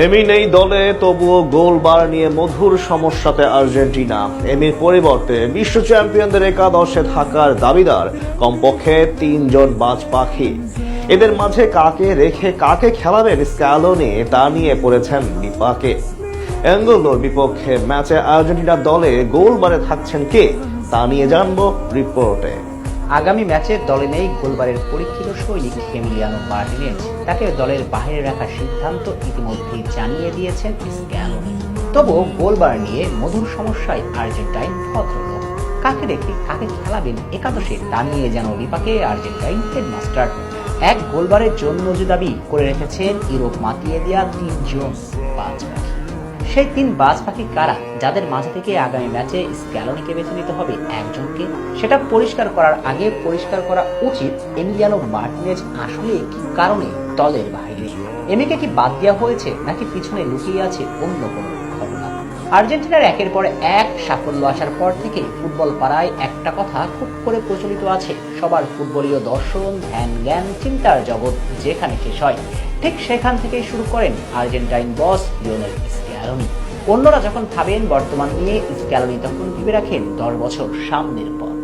এমি নেই দলে, তবুও গোলবার নিয়ে মধুর সমস্যাতে আর্জেন্টিনা। এমির পরিবর্তে বিশ্ব চ্যাম্পিয়নদের একাদশে থাকার দাবিদার কমপক্ষে 3 জন বাজ পাখি। এদের মাঝে কাকে রেখে কাকে খেলাবেন স্ক্যালোনি, তা নিয়ে পড়েছেন বিপাকে। অ্যাঙ্গোলোর বিপক্ষে ম্যাচে আর্জেন্টিনা দলে গোলবারে থাকছেন কে, তা নিয়ে জানবো রিপোর্টে। আগামী ম্যাচে দলে নেই গোলবারের পরীক্ষিত সৈনিক এমিলিয়ানো মার্টিনেজ। তাকে দলের বাইরে রাখার সিদ্ধান্ত ইতিমধ্যেই জানিয়ে দিয়েছেন স্ক্যালোনি। তবুও গোলবার নিয়ে মধুর সমস্যায় আর্জেন্টাইন ভদ্রলোক। কাকে রেখে কাকে খেলাবেন একাদশে, তা নিয়ে যেন বিপাকে আর্জেন্টাইন হেডমাস্টার। এক গোলবারের জন্য যে দাবি করে রেখেছেন ইউরোপ মাতিয়ে দেওয়া 3 জন বাজ পাখি। সেই 3 বাজ পাখি কারা, যাদের মাঝে থেকে আগামী ম্যাচে স্ক্যালোনিকে বেছে নিতে হবে একজনকে? সেটা পরিষ্কার করার আগে পরিষ্কার করা উচিত এমিলিয়ানো মার্টিনেজ আসলে কি কারণে দলের বাইরে। এমিকে কি বাদ দেওয়া হয়েছে, নাকি পিছনে লুকিয়ে আছে অন্য কোনো ঘটনা? আর্জেন্টিনার একের পর এক সাফল্য আসার পর থেকে ফুটবল পাড়ায় একটা কথা খুব করে প্রচলিত আছে, সবার ফুটবলীয় দর্শন, ধ্যান, জ্ঞান, চিন্তার জগৎ যেখানে শেষ হয়, ঠিক সেখান থেকেই শুরু করেন আর্জেন্টাইন বস লিওনেল স্ক্যালোনি। অন্যরা যখন ভাবেন বর্তমান নিয়ে, স্ক্যালোনি তখন ভেবে রাখেন 10 বছর সামনের পথ।